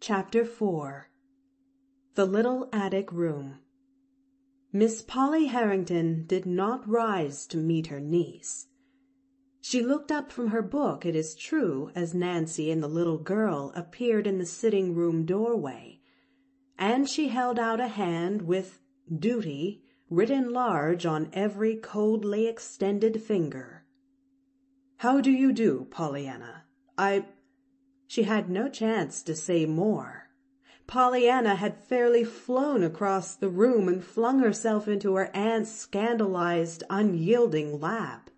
Chapter 4 The Little Attic Room. Miss Polly Harrington did not rise to meet her niece. She looked up from her book, it is true, as Nancy and the little girl appeared in the sitting-room doorway, and she held out a hand with "Duty" written large on every coldly extended finger. "How do you do, Pollyanna? She had no chance to say more. Pollyanna had fairly flown across the room and flung herself into her aunt's scandalized, unyielding lap.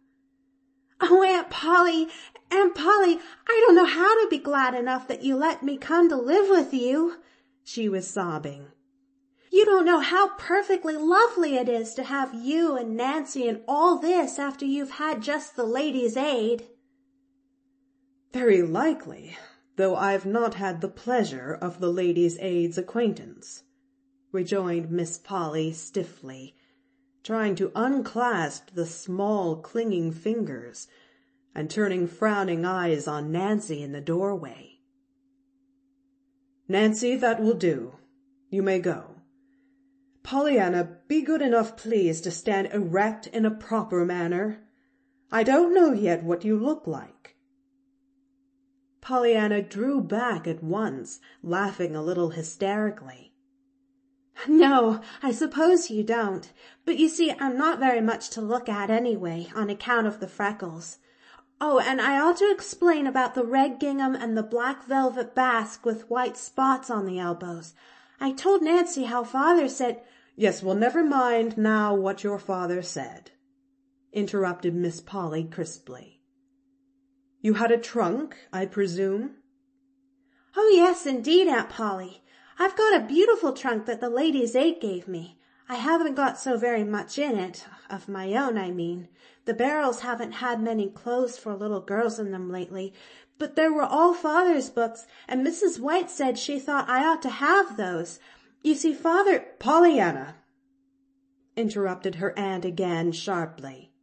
"Oh, Aunt Polly, I don't know how to be glad enough that you let me come to live with you," she was sobbing. "You don't know how perfectly lovely it is to have you and Nancy and all this after you've had just the Ladies' Aid." "Very likely, though I've not had the pleasure of the Ladies' Aid's acquaintance," rejoined Miss Polly stiffly, trying to unclasp the small clinging fingers and turning frowning eyes on Nancy in the doorway. "Nancy, that will do. You may go. Pollyanna, be good enough, please, to stand erect in a proper manner. I don't know yet what you look like." Pollyanna drew back at once, laughing a little hysterically. "No, I suppose you don't. But you see, I'm not very much to look at anyway, on account of the freckles. Oh, and I ought to explain about the red gingham and the black velvet basque with white spots on the elbows. I told Nancy how Father said—" "Yes, well, never mind now what your father said," interrupted Miss Polly crisply. "You had a trunk, I presume?" "Oh, yes, indeed, Aunt Polly. I've got a beautiful trunk that the Ladies' Aid gave me. I haven't got so very much in it, of my own, I mean. The barrels haven't had many clothes for little girls in them lately, but there were all Father's books, and Mrs. White said she thought I ought to have those. You see, Father—" "Pollyanna," interrupted her aunt again sharply.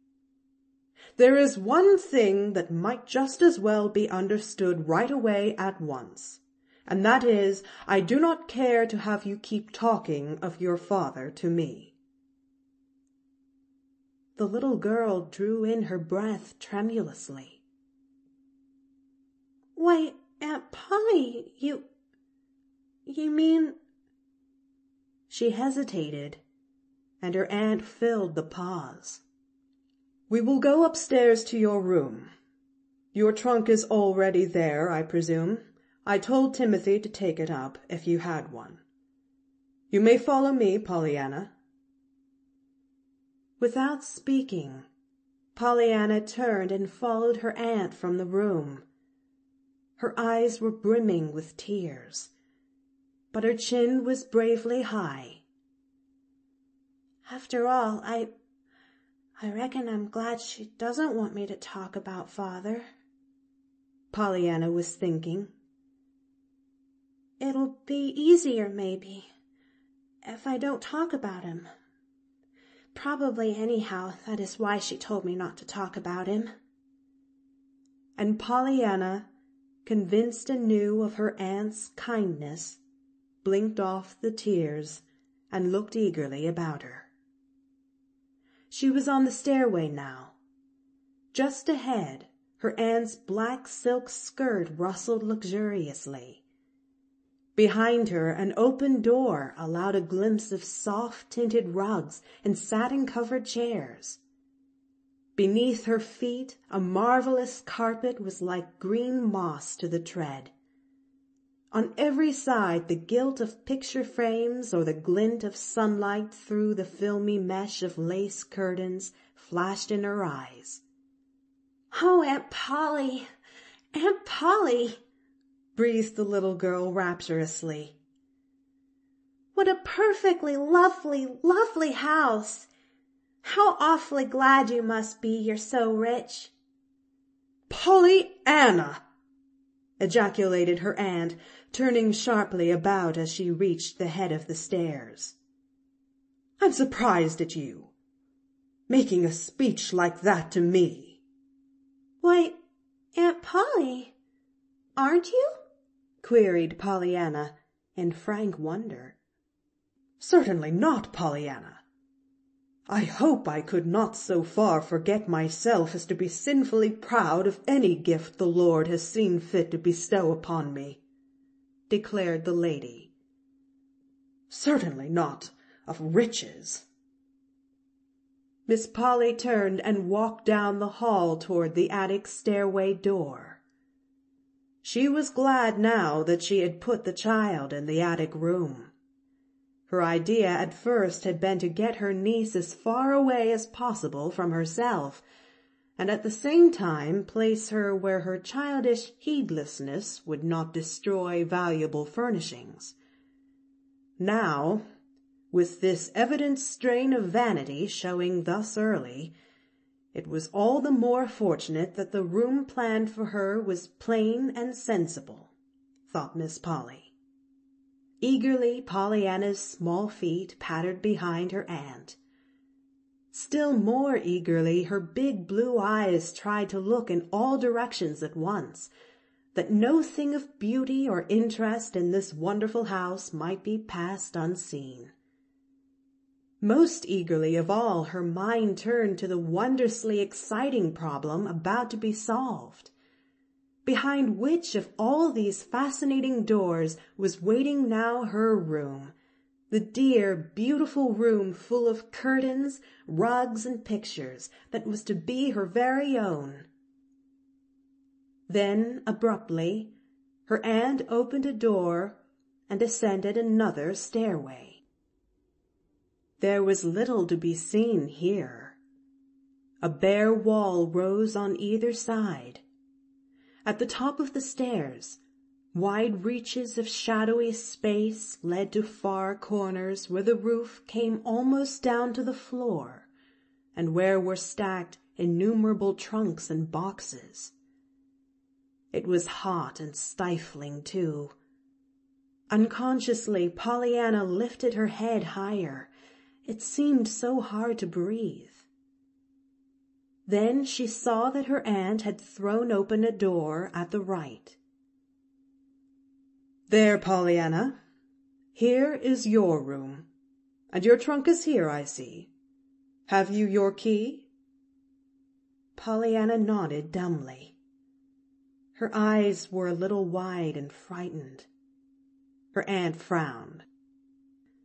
"There is one thing that might just as well be understood right away at once, and that is, I do not care to have you keep talking of your father to me." The little girl drew in her breath tremulously. "Why, Aunt Polly, you mean—" She hesitated, and her aunt filled the pause. "We will go upstairs to your room. Your trunk is already there, I presume. I told Timothy to take it up if you had one. You may follow me, Pollyanna." Without speaking, Pollyanna turned and followed her aunt from the room. Her eyes were brimming with tears, but her chin was bravely high. "After all, I reckon I'm glad she doesn't want me to talk about Father," Pollyanna was thinking. "It'll be easier, maybe, if I don't talk about him. Probably, anyhow, that is why she told me not to talk about him." And Pollyanna, convinced anew of her aunt's kindness, blinked off the tears and looked eagerly about her. She was on the stairway now. Just ahead, her aunt's black silk skirt rustled luxuriously. Behind her, an open door allowed a glimpse of soft-tinted rugs and satin-covered chairs. Beneath her feet, a marvelous carpet was like green moss to the tread. On every side, the gilt of picture frames or the glint of sunlight through the filmy mesh of lace curtains flashed in her eyes. "Oh, Aunt Polly, breathed the little girl rapturously. "What a perfectly lovely, lovely house! How awfully glad you must be you're so rich." "Pollyanna!" ejaculated her aunt, turning sharply about as she reached the head of the stairs. "I'm surprised at you, making a speech like that to me." "Why, Aunt Polly, aren't you?" queried Pollyanna, in frank wonder. "Certainly not, Pollyanna. I hope I could not so far forget myself as to be sinfully proud of any gift the Lord has seen fit to bestow upon me," declared the lady. "Certainly not of riches." Miss Polly turned and walked down the hall toward the attic stairway door. She was glad now that she had put the child in the attic room. Her idea at first had been to get her niece as far away as possible from herself, and at the same time place her where her childish heedlessness would not destroy valuable furnishings. Now, with this evident strain of vanity showing thus early, it was all the more fortunate that the room planned for her was plain and sensible, thought Miss Polly. Eagerly Pollyanna's small feet pattered behind her aunt. Still more eagerly her big blue eyes tried to look in all directions at once, that no thing of beauty or interest in this wonderful house might be passed unseen. Most eagerly of all her mind turned to the wondrously exciting problem about to be solved. Behind which of all these fascinating doors was waiting now her room, the dear, beautiful room full of curtains, rugs, and pictures that was to be her very own. Then, abruptly, her aunt opened a door and ascended another stairway. There was little to be seen here. A bare wall rose on either side. At the top of the stairs, wide reaches of shadowy space led to far corners where the roof came almost down to the floor, and where were stacked innumerable trunks and boxes. It was hot and stifling, too. Unconsciously, Pollyanna lifted her head higher. It seemed so hard to breathe. Then she saw that her aunt had thrown open a door at the right. "There, Pollyanna. Here is your room. And your trunk is here, I see. Have you your key?" Pollyanna nodded dumbly. Her eyes were a little wide and frightened. Her aunt frowned.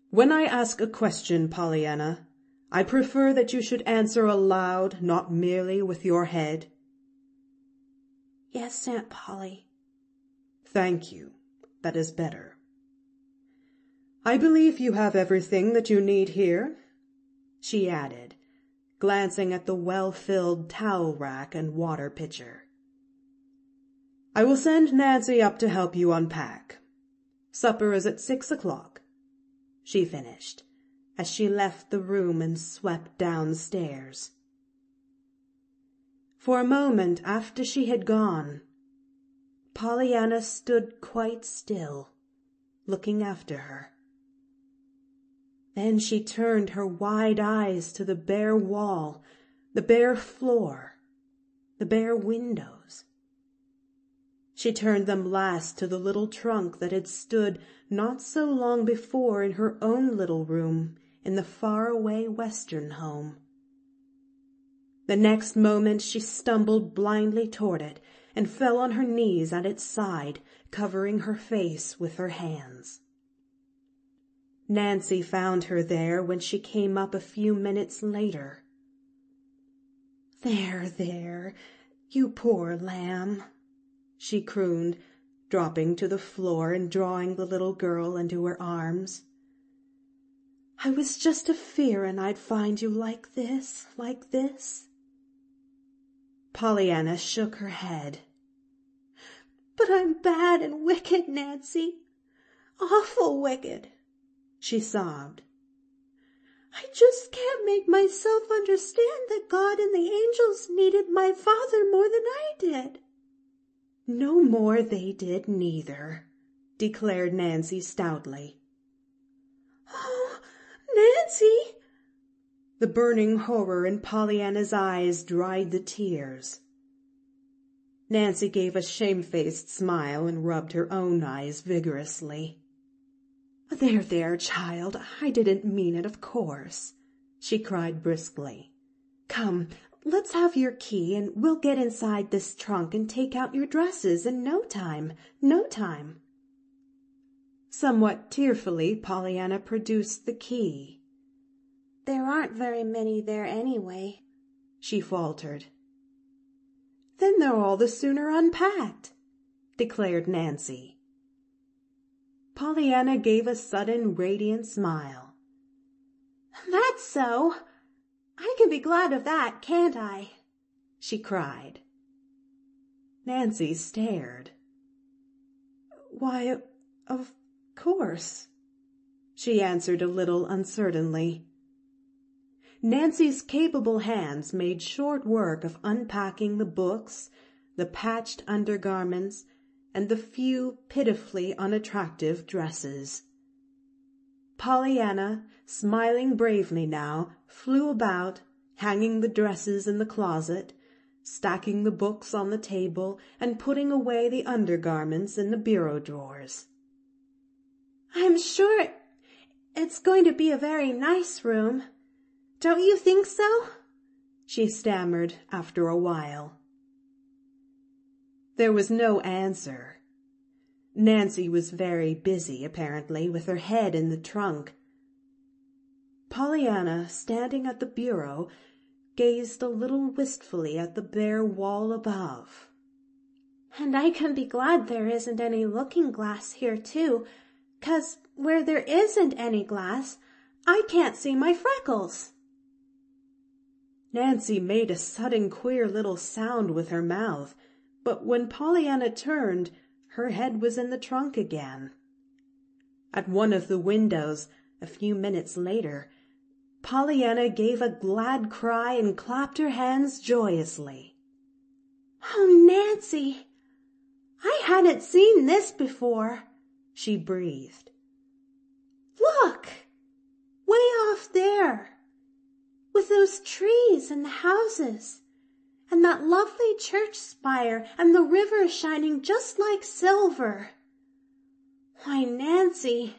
"When I ask a question, Pollyanna, I prefer that you should answer aloud, not merely with your head." "Yes, Aunt Polly." "Thank you. That is better. I believe you have everything that you need here," she added, glancing at the well-filled towel rack and water pitcher. "I will send Nancy up to help you unpack. Supper is at 6 o'clock, she finished, as she left the room and swept downstairs. For a moment after she had gone, Pollyanna stood quite still, looking after her. Then she turned her wide eyes to the bare wall, the bare floor, the bare windows. She turned them last to the little trunk that had stood not so long before in her own little room in the far-away Western home. The next moment she stumbled blindly toward it and fell on her knees at its side, covering her face with her hands. Nancy found her there when she came up a few minutes later. There, you poor lamb," she crooned, dropping to the floor and drawing the little girl into her arms. "I was just a-fearin' I'd find you like this. Pollyanna shook her head. "But I'm bad and wicked, Nancy. Awful wicked," she sobbed. "I just can't make myself understand that God and the angels needed my father more than I did." "No more they did neither," declared Nancy stoutly. "Oh, Nancy!" The burning horror in Pollyanna's eyes dried the tears. Nancy gave a shamefaced smile and rubbed her own eyes vigorously. There, child, I didn't mean it, of course, she cried briskly. Come, let's have your key and we'll get inside this trunk and take out your dresses in no time. Somewhat tearfully, Pollyanna produced the key. There aren't very many there anyway, she faltered. Then they're all the sooner unpacked, declared Nancy. Pollyanna gave a sudden radiant smile. That's so. I can be glad of that, can't I? She cried. Nancy stared. Why, of course, she answered a little uncertainly. Nancy's capable hands made short work of unpacking the books, the patched undergarments, and the few pitifully unattractive dresses. Pollyanna, smiling bravely now, flew about, hanging the dresses in the closet, stacking the books on the table, and putting away the undergarments in the bureau drawers. I'm sure it's going to be a very nice room. Don't you think so? She stammered after a while. There was no answer. Nancy was very busy, apparently, with her head in the trunk. Pollyanna, standing at the bureau, gazed a little wistfully at the bare wall above. And I can be glad there isn't any looking-glass here, too, 'cause where there isn't any glass, I can't see my freckles. Nancy made a sudden queer little sound with her mouth, but when Pollyanna turned, her head was in the trunk again. At one of the windows, a few minutes later, Pollyanna gave a glad cry and clapped her hands joyously. Oh, Nancy! I hadn't seen this before, she breathed. Look! Way off there! With those trees and the houses, and that lovely church spire, and the river shining just like silver. Why, Nancy,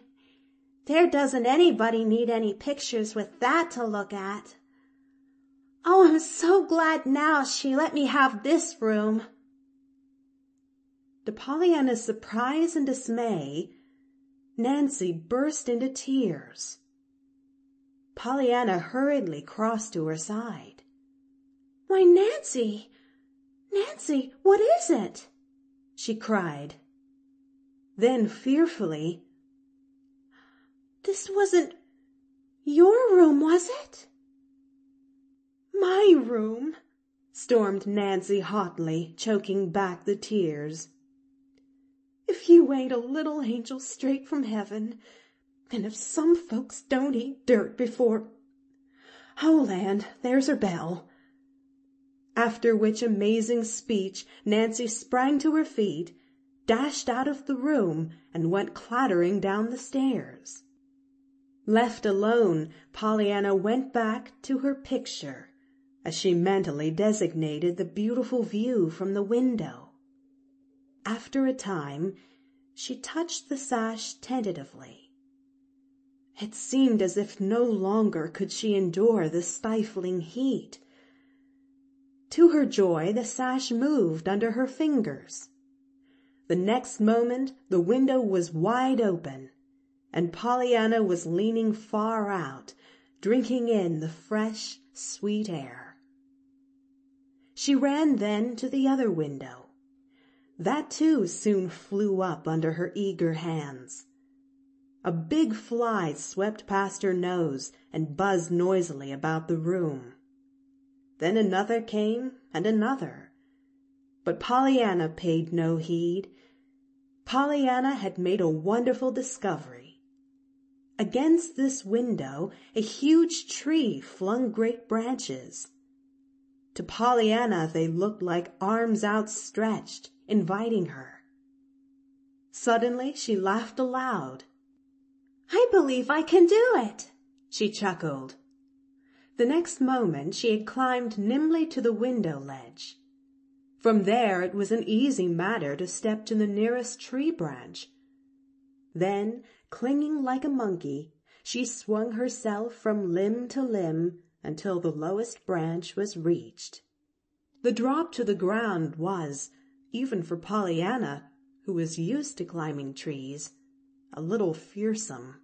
there doesn't anybody need any pictures with that to look at. Oh, I'm so glad now she let me have this room. To Pollyanna's surprise and dismay, Nancy burst into tears. Pollyanna hurriedly crossed to her side. Why, Nancy, what is it? She cried. Then fearfully, This wasn't your room, was it? My room, stormed Nancy hotly, choking back the tears. If you ain't a little angel straight from heaven, and if some folks don't eat dirt before... Oh, land, there's her bell. After which amazing speech, Nancy sprang to her feet, dashed out of the room, and went clattering down the stairs. Left alone, Pollyanna went back to her picture, as she mentally designated the beautiful view from the window. After a time, she touched the sash tentatively. It seemed as if no longer could she endure the stifling heat. To her joy, the sash moved under her fingers. The next moment, the window was wide open, and Pollyanna was leaning far out, drinking in the fresh, sweet air. She ran then to the other window. That too soon flew up under her eager hands. A big fly swept past her nose and buzzed noisily about the room. Then another came, and another. But Pollyanna paid no heed. Pollyanna had made a wonderful discovery. Against this window, a huge tree flung great branches. To Pollyanna they looked like arms outstretched, inviting her. Suddenly she laughed aloud. I believe I can do it, she chuckled. The next moment she had climbed nimbly to the window ledge. From there it was an easy matter to step to the nearest tree branch. Then, clinging like a monkey, she swung herself from limb to limb until the lowest branch was reached. The drop to the ground was, even for Pollyanna, who was used to climbing trees, a little fearsome.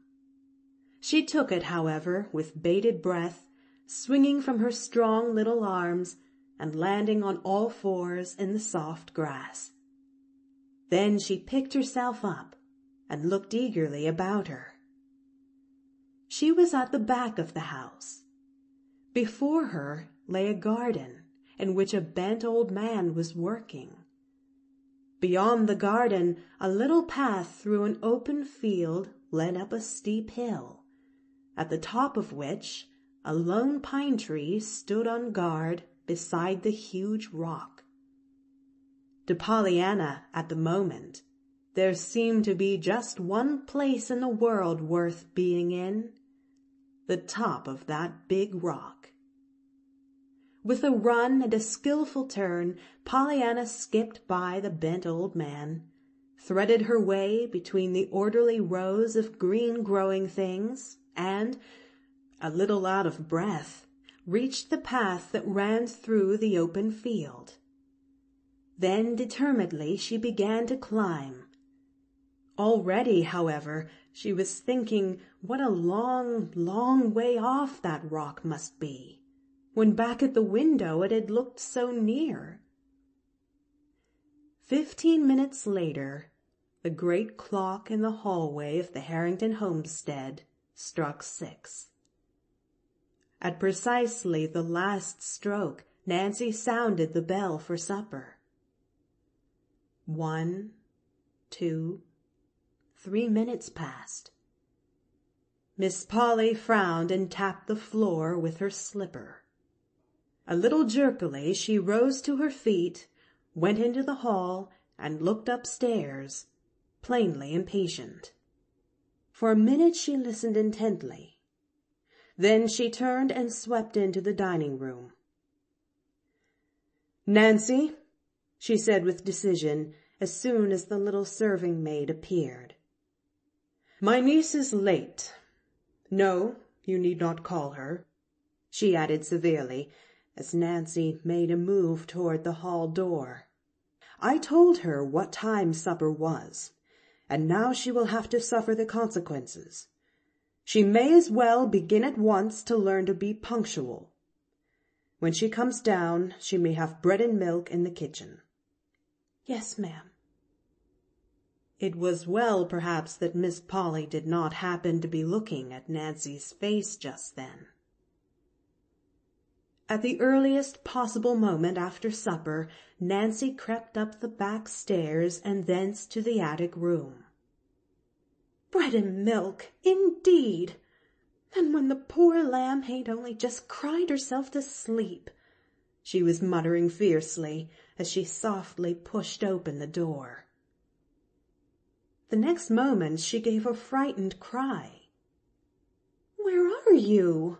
She took it, however, with bated breath, swinging from her strong little arms and landing on all fours in the soft grass. Then she picked herself up and looked eagerly about her. She was at the back of the house. Before her lay a garden in which a bent old man was working. Beyond the garden, a little path through an open field led up a steep hill, at the top of which a lone pine tree stood on guard beside the huge rock. To Pollyanna, at the moment, there seemed to be just one place in the world worth being in: the top of that big rock. With a run and a skillful turn, Pollyanna skipped by the bent old man, threaded her way between the orderly rows of green-growing things, and, a little out of breath, reached the path that ran through the open field. Then determinedly she began to climb. Already, however, she was thinking what a long, long way off that rock must be, when back at the window it had looked so near. 15 minutes later, the great clock in the hallway of the Harrington homestead struck 6. At precisely the last stroke, Nancy sounded the bell for supper. 1, 2, 3 minutes passed. Miss Polly frowned and tapped the floor with her slipper. A little jerkily she rose to her feet, went into the hall, and looked upstairs, plainly impatient. For a minute she listened intently. Then she turned and swept into the dining room. "Nancy," she said with decision, as soon as the little serving-maid appeared, "my niece is late. No, you need not call her," she added severely, as Nancy made a move toward the hall door. "I told her what time supper was, and now she will have to suffer the consequences. She may as well begin at once to learn to be punctual. When she comes down, she may have bread and milk in the kitchen." "Yes, ma'am." It was well, perhaps, that Miss Polly did not happen to be looking at Nancy's face just then. At the earliest possible moment after supper, Nancy crept up the back stairs and thence to the attic room. Bread and milk, indeed! And when the poor lamb had only just cried herself to sleep, she was muttering fiercely as she softly pushed open the door. The next moment she gave a frightened cry. "Where are you?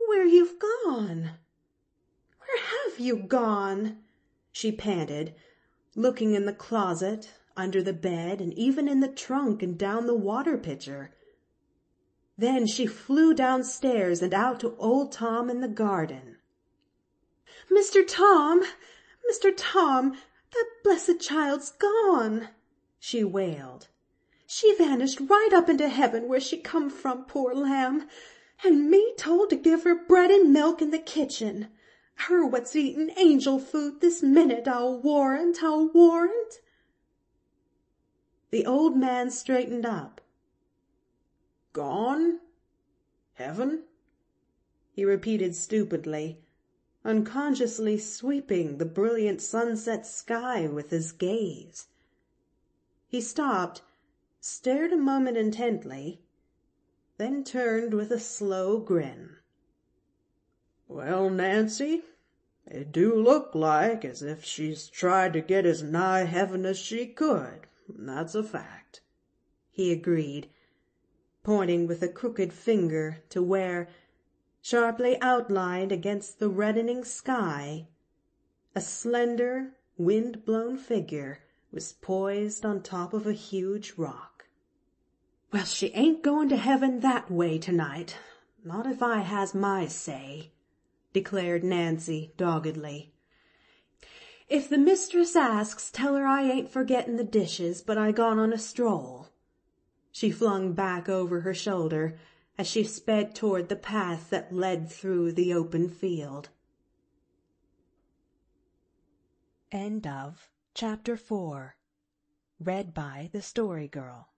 Where you've gone? Where have you gone?" she panted, looking in the closet, under the bed, and even in the trunk and down the water pitcher. Then she flew downstairs and out to old Tom in the garden. "Mr. Tom! Mr. Tom! That blessed child's gone!" she wailed. "She vanished right up into heaven where she come from, poor lamb, and me told to give her bread and milk in the kitchen. Her what's eatin' angel food this minute, I'll warrant, I'll warrant." The old man straightened up. "Gone? Heaven?" he repeated stupidly, unconsciously sweeping the brilliant sunset sky with his gaze. He stopped, stared a moment intently, then turned with a slow grin. "Well, Nancy, it do look like as if she's tried to get as nigh heaven as she could, that's a fact," he agreed, pointing with a crooked finger to where, sharply outlined against the reddening sky, a slender, wind-blown figure was poised on top of a huge rock. "Well, she ain't going to heaven that way tonight, not if I has my say," declared Nancy doggedly. "If the mistress asks, tell her I ain't forgetting the dishes, but I gone on a stroll," she flung back over her shoulder as she sped toward the path that led through the open field. End of Chapter 4. Read by the Story Girl.